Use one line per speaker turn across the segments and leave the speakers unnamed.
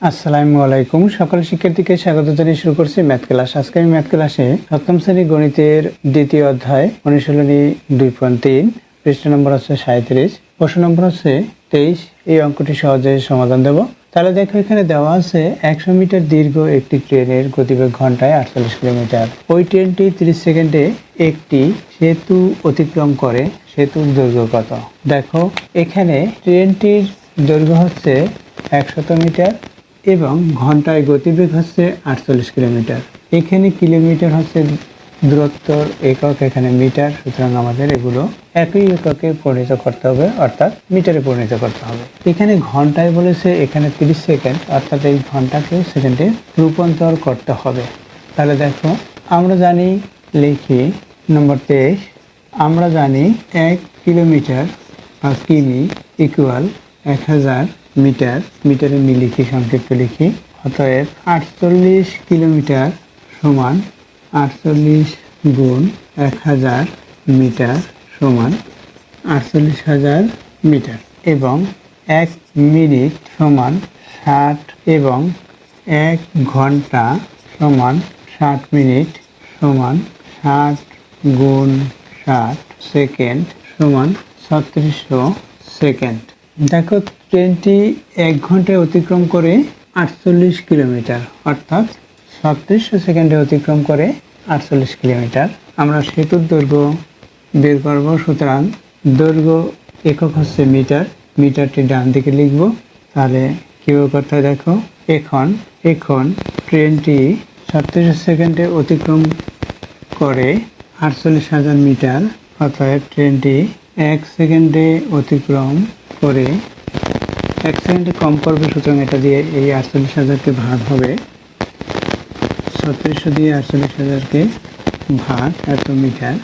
আসসালামু আলাইকুম। সকল শিক্ষার্থীকে স্বাগত জানিয়ে শুরু করছি ম্যাথ ক্লাস। আজকে আমি ম্যাথ ক্লাসে সপ্তম শ্রেণী গণিতের দ্বিতীয় অধ্যায় অনুশীলনী 2.3 পৃষ্ঠা নম্বর হচ্ছে 37, প্রশ্ন নম্বর হচ্ছে 23। এই অঙ্কটি সহজে সমাধান দেব। তাহলে দেখো, এখানে দেওয়া আছে 100 মিটার দীর্ঘ একটি ট্রেনের গতিবেগ ঘন্টায় 48 কিলোমিটার। ওই ট্রেনটি 30 সেকেন্ডে একটি সেতু অতিক্রম করে। সেতুর দৈর্ঘ্য কত? দেখো, এখানে ট্রেনটির দৈর্ঘ্য হচ্ছে 100 মিটার এবং ঘন্টায় গতিবেগ হচ্ছে 48 কিলোমিটার। এখানে কিলোমিটার হচ্ছে দূরত্বর একক, এখানে মিটার, সুতরাং আমাদের এগুলো একই এককে পরিণত করতে হবে, অর্থাৎ মিটারে পরিণত করতে হবে। এখানে ঘন্টায় বলেছে, এখানে 30 সেকেন্ড, অর্থাৎ এই ঘন্টাকে সেকেন্ডে রূপান্তর করতে হবে। তাহলে দেখো, আমরা জানি, লিখি নম্বর 23, আমরা জানি 1 কিলোমিটার বা কিমি ইকুয়াল 1000 মিটার। মিটারে লিখি, সংক্ষিপ্ত লিখি। অতএব 48 কিলোমিটার সমান 48 গুণ 1000 মিটার সমান 48,000 মিটার, এবং 1 মিনিট সমান 60 এবং 1 ঘন্টা সমান 60 মিনিট সমান 60 গুণ 60 সেকেন্ড সমান 3600 সেকেন্ড। দেখো, ট্রেনটি 1 ঘন্টায় অতিক্রম করে 48 কিলোমিটার, অর্থাৎ 3600 সেকেন্ডে অতিক্রম করে 48 কিলোমিটার। আমরা সেতুর দৈর্ঘ্য বের করব, সুতরাং দৈর্ঘ্য একক হচ্ছে মিটার। মিটারটি ডান দিকে লিখব। তাহলে কীভাবে করতে হয় দেখো, এখন ট্রেনটি 3600 সেকেন্ডে অতিক্রম করে 48,000 মিটার। অতএব ট্রেনটি 1 সেকেন্ডে অতিক্রম করে 1 সেকেন্ডে কম করবে, সুতরাং এটা দিয়ে এই 48,000কে ভাগ হবে। 3600 দিয়ে 48,000কে ভাগ এত মিটার।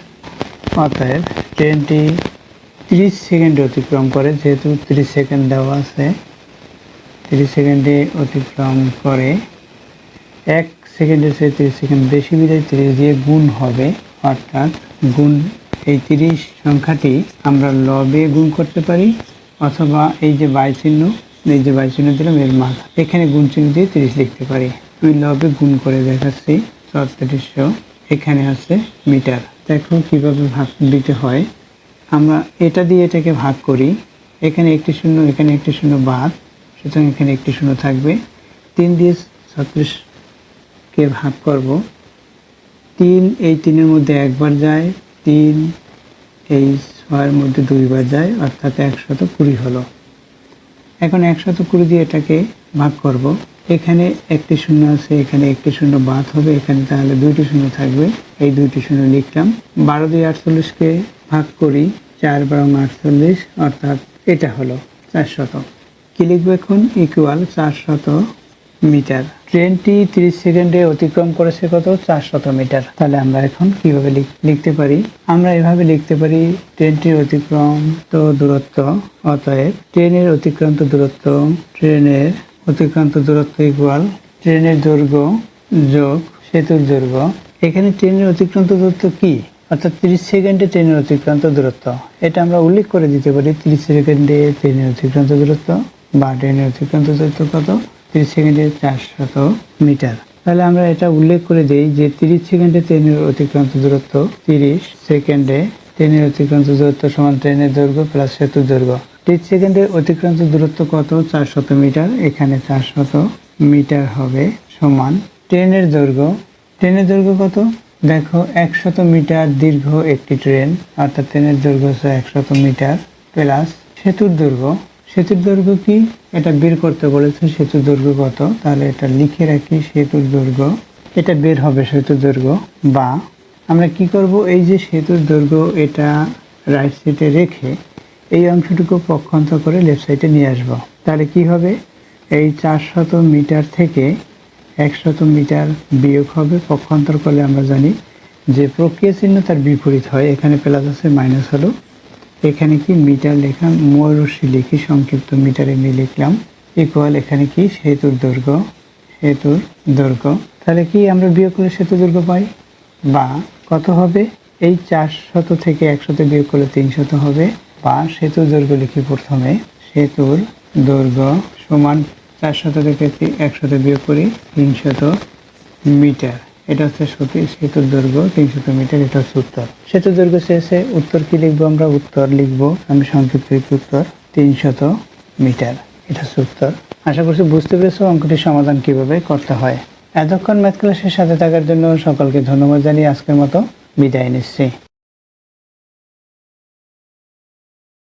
অতএব ট্রেনটি 30 সেকেন্ডে অতিক্রম করে, যেহেতু 30 সেকেন্ড দেওয়া আছে, 30 সেকেন্ডে অতিক্রম করে। 1 সেকেন্ডের চেয়ে 30 সেকেন্ড বেশি বিধায় 30 দিয়ে গুণ হবে, অর্থাৎ গুণ এই 30 সংখ্যাটি আমরা লবে গুণ করতে পারি, অথবা এই যে বাই চিহ্ন, দিলাম এর মান, এখানে গুণ চিহ্ন দিয়ে 30 লিখতে পারি। আমি লবে গুণ করে দেখাচ্ছি। 3600 এখানে আছে মিটার। দেখো কিভাবে ভাগ দিতে হয়। আমরা এটা দিয়ে এটাকে ভাগ করি, এখানে একটি শূন্য, এখানে একটি শূন্য বাদ, সুতরাং এখানে একটি শূন্য থাকবে। 3 দিয়ে 36কে ভাগ করব। 3 এই 3-এর মধ্যে একবার যায়, 3 এই 6-এর মধ্যে 2বার যায়, অর্থাৎ 120 হলো। এখন 120 দিয়ে এটাকে ভাগ করব। এখানে একটি শূন্য আছে, এখানে একটি শূন্য বাদ হবে, এখানে তাহলে 2টি শূন্য থাকবে, এই 2টি শূন্য লিখলাম। 12 দিয়ে 48কে ভাগ করি, 4 বারং 48, অর্থাৎ এটা হলো 400। কি লিখবো এখন? Equal 400 metre. ট্রেনটি 30 সেকেন্ডে অতিক্রম করেছে কত? 400 মিটার। তাহলে আমরা এখন কিভাবে লিখতে পারি? আমরা এভাবে লিখতে পারি, ট্রেনটির অতিক্রান্ত দূরত্ব, অতএব ট্রেনের অতিক্রান্ত দূরত্ব ইকুয়াল ট্রেনের দৈর্ঘ্য যোগ সেতুর দৈর্ঘ্য। এখানে ট্রেনের অতিক্রান্ত দূরত্ব কি? অর্থাৎ 30 সেকেন্ডে ট্রেনের অতিক্রান্ত দূরত্ব। এটা আমরা উল্লেখ করে দিতে পারি, 30 সেকেন্ডে ট্রেনের অতিক্রান্ত দূরত্ব বা ট্রেনের অতিক্রান্ত দূরত্ব কত? 30 সেকেন্ডে 400 মিটার। তাহলে আমরা এটা উল্লেখ করে দিই যে 30 সেকেন্ডে ট্রেনের অতিক্রান্ত দূরত্ব, 30 সেকেন্ডে ট্রেনের অতিক্রান্ত দূরত্ব সমান ট্রেনের দৈর্ঘ্য প্লাস সেতুর দৈর্ঘ্য। 30 সেকেন্ডে অতিক্রান্ত দূরত্ব কত? 400 মিটার। এখানে 400 মিটার হবে সমান ট্রেনের দৈর্ঘ্য। ট্রেনের দৈর্ঘ্য কত? দেখো, 100 মিটার দীর্ঘ একটি ট্রেন, অর্থাৎ ট্রেনের দৈর্ঘ্য হচ্ছে 100 মিটার প্লাস সেতুর দৈর্ঘ্য। সেতুর দৈর্ঘ্য কি? এটা বের করতে বলেছে, সেতুর দৈর্ঘ্য কত। তাহলে এটা লিখে রাখি, সেতুর দৈর্ঘ্য। এটা বের হবে সেতুর দৈর্ঘ্য। বা আমরা কি করব, এই যে সেতুর দৈর্ঘ্য, এটা রাইট সাইডে রেখে এই অংশটুকু পক্ষান্তর করে লেফট সাইডে নিয়ে আসব। তাহলে কি হবে? এই 400 মিটার থেকে 100 মিটার বিয়োগ হবে। পক্ষান্তর করলে আমরা জানি যে প্রক্রিয়া চিহ্ন তার বিপরীত হয়। এখানে প্লাস আছে, মাইনাস হলো। এখানে কি মিটার লেখা, ময়ূরশ্রী লিখি, সংক্ষিপ্ত মিটারে লিখলাম, ইকুয়াল এখানে কি সেতুর দৈর্ঘ্য। তাহলে কি আমরা বিয়োগ করলে সেতুর দৈর্ঘ্য পাই, বা কত হবে? এই 400 থেকে 100 বিয়োগ করলে 300 হবে। বা সেতুর দৈর্ঘ্য লিখি প্রথমে, সেতুর দৈর্ঘ্য সমান 400 থেকে 100 বিয়োগ করি 300 মিটার। এটা হচ্ছে সেতুর দৈর্ঘ্য 300 মিটার। এটা হচ্ছে উত্তর। সেতুর দৈর্ঘ্য চেয়েছে, উত্তর কি লিখবো আমরা? উত্তর লিখবো, আমি সংক্ষিপ্ত লিখি উত্তর 300 মিটার। এটা হচ্ছে উত্তর। আশা করছি বুঝতে পেরেছো অঙ্কটির সমাধান কিভাবে করতে হয়। এতক্ষণ ম্যাথ ক্লাসের সাথে থাকার জন্য সকলকে ধন্যবাদ জানিয়ে আজকের মতো বিদায় নিচ্ছি।